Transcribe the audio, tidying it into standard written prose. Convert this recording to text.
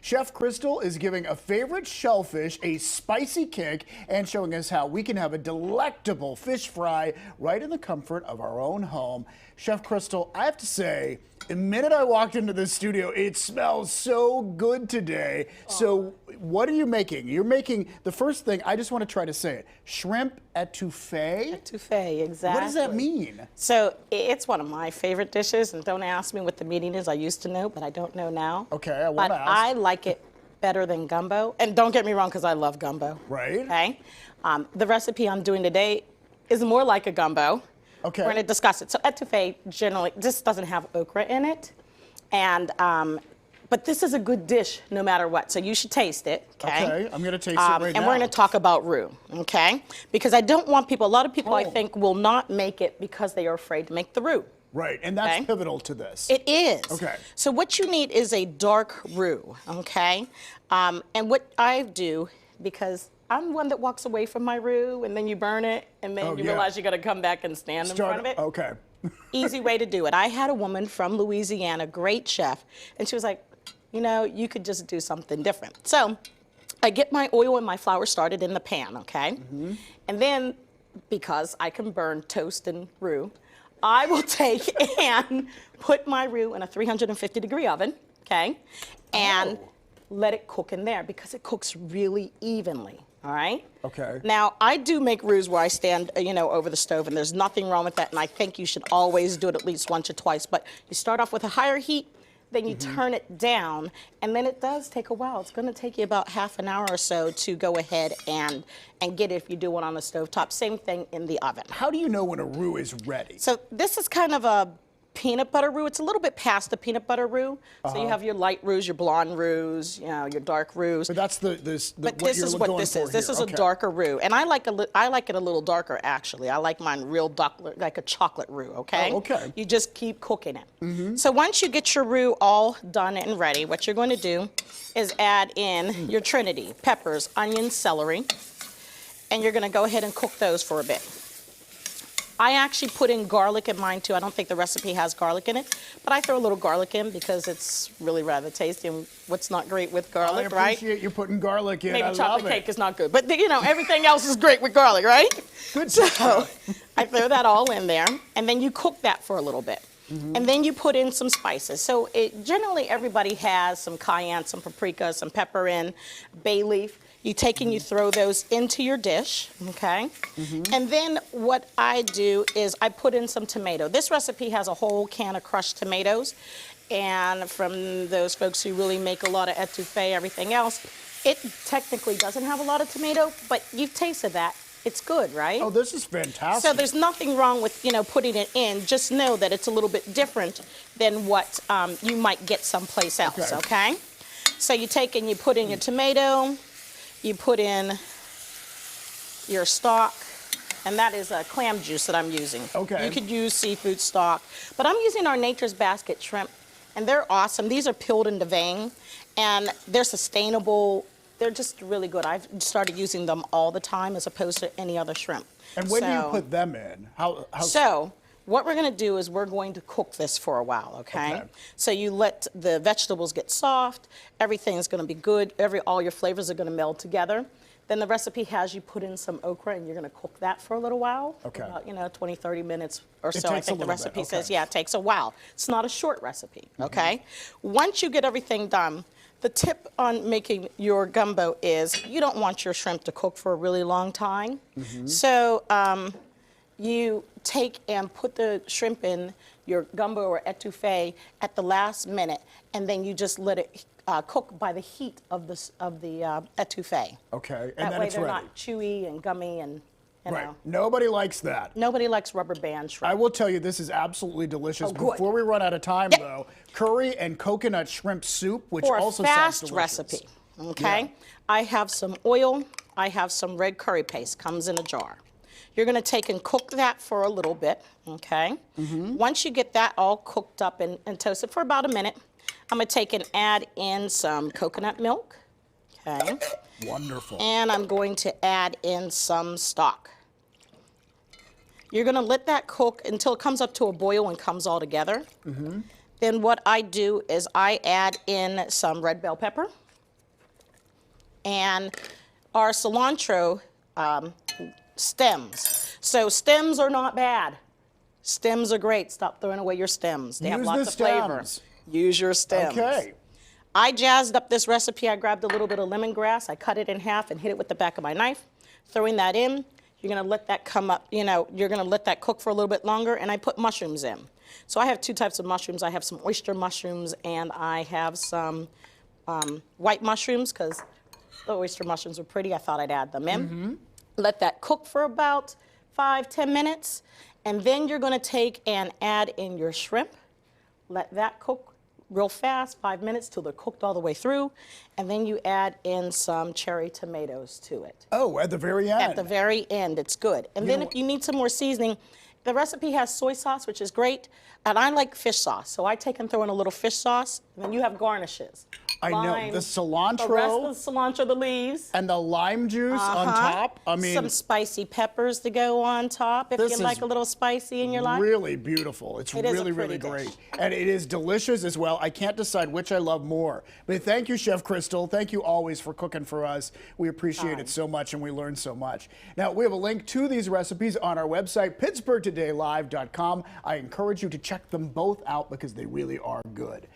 Chef Crystal is giving a favorite shellfish a spicy kick and showing us how we can have a delectable fish fry right in the comfort of our own home. Chef Crystal, I have to say, the minute I walked into this studio, it smells so good today. So what are you making? You're making, the first thing, I just want to try to say it, shrimp etouffee? Etouffee, exactly. What does that mean? So it's one of my favorite dishes, and don't ask me what the meaning is. I used to know, but I don't know now. Okay, I want to ask. I like it better than gumbo, and don't get me wrong, because I love gumbo. Right. Okay. The recipe I'm doing today is more like a gumbo. Okay. We're going to discuss it. So etouffee generally just doesn't have okra in it, and but this is a good dish no matter what. So you should taste it. Okay. Okay, I'm going to taste it right now. And we're going to talk about roux. Okay. Because I don't want people. A lot of people I think will not make it because they are afraid to make the roux. Right, and that's pivotal to this. It is. Okay. So what you need is a dark roux. Okay. And what I do, because I'm one that walks away from my roux, and then you burn it, and then you realize you got to come back and stand in front of it. Okay. Easy way to do it. I had a woman from Louisiana, great chef, and she was like, you know, you could just do something different. So I get my oil and my flour started in the pan, okay? And then, because I can burn toast and roux, I will take and put my roux in a 350-degree oven, okay? And let it cook in there because it cooks really evenly. All right? Okay. Now, I do make roux where I stand, you know, over the stove, and there's nothing wrong with that, and I think you should always do it at least once or twice. But you start off with a higher heat, then you turn it down, and then it does take a while. It's going to take you about half an hour or so to go ahead and get it if you do it on the stovetop. Same thing in the oven. How do you know when a roux is ready? So this is kind of a peanut butter roux. It's a little bit past the peanut butter roux. So you have your light roux, your blonde roux, you know, your dark roux. But that's But this is what this is. This is a darker roux, and I like it a little darker actually. I like mine real dark, like a chocolate roux. Okay. Oh, okay. You just keep cooking it. So once you get your roux all done and ready, what you're going to do is add in your trinity: peppers, onions, celery, and you're going to go ahead and cook those for a bit. I actually put in garlic in mine too. I don't think the recipe has garlic in it, but I throw a little garlic in because it's really rather tasty. And what's not great with garlic, right? I appreciate you putting garlic in. Maybe chocolate cake is not good, but you know, everything else is great with garlic, right? Good. So I throw that all in there, and then you cook that for a little bit. And then you put in some spices. So generally everybody has some cayenne, some paprika, some pepper in, bay leaf. You take and you throw those into your dish, okay? And then what I do is I put in some tomato. This recipe has a whole can of crushed tomatoes, and from those folks who really make a lot of etouffee, everything else, it technically doesn't have a lot of tomato, but you've tasted that. It's good, right? Oh, this is fantastic. So there's nothing wrong with, you know, putting it in. Just know that it's a little bit different than what you might get someplace else, okay? So you take and you put in your tomato, you put in your stock, and that is a clam juice that I'm using. Okay. You could use seafood stock, but I'm using our Nature's Basket shrimp, and they're awesome. These are peeled in the vein, and they're sustainable. They're just really good. I've started using them all the time as opposed to any other shrimp. And when do you put them in? So what we're going to do is we're going to cook this for a while, okay? So you let the vegetables get soft. Everything's going to be good. All your flavors are going to meld together. Then the recipe has you put in some okra, and you're going to cook that for a little while. Okay. About, you know, 20, 30 minutes or so. I takes a think the little bit, recipe says, yeah, it takes a while. It's not a short recipe, okay? Once you get everything done, the tip on making your gumbo is you don't want your shrimp to cook for a really long time. So you take and put the shrimp in your gumbo or etouffee at the last minute, and then you just let it cook by the heat of the etouffee. Okay, that and then way it's they're ready. not chewy and gummy and you know. Nobody likes that. Nobody likes rubber band shrimp. I will tell you, this is absolutely delicious. Good. Before we run out of time, though, curry and coconut shrimp soup, which also sounds delicious. For a fast recipe, okay? I have some oil. I have some red curry paste. Comes in a jar. You're going to take and cook that for a little bit, okay? Once you get that all cooked up and toasted for about a minute, I'm going to take and add in some coconut milk, okay? Wonderful. And I'm going to add in some stock. You're going to let that cook until it comes up to a boil and comes all together. Then what I do is I add in some red bell pepper, and our cilantro stems. So stems are not bad. Stems are great. Stop throwing away your stems. They have lots of flavor. Use your stems. Okay. I jazzed up this recipe. I grabbed a little bit of lemongrass. I cut it in half and hit it with the back of my knife. Throwing that in, you're gonna let that come up, you're gonna let that cook for a little bit longer, and I put mushrooms in. So I have two types of mushrooms. I have some oyster mushrooms and I have some white mushrooms, because the oyster mushrooms are pretty. I thought I'd add them in. Let that cook for about 5-10 minutes, and then you're gonna take and add in your shrimp. Let that cook real fast, 5 minutes till they're cooked all the way through, and then you add in some cherry tomatoes to it. Oh, at the very end. At the very end, it's good. And then if you need some more seasoning, the recipe has soy sauce, which is great, and I like fish sauce, so I take and throw in a little fish sauce, and then you have garnishes. I know, the cilantro. The rest of the cilantro, the leaves. And the lime juice on top. I mean, some spicy peppers to go on top if you like a little spicy in your life. Really beautiful. It's really, really great. And it is delicious as well. I can't decide which I love more. But thank you, Chef Crystal. Thank you always for cooking for us. We appreciate it so much, and we learn so much. Now, we have a link to these recipes on our website, PittsburghTodayLive.com. I encourage you to check them both out because they really are good.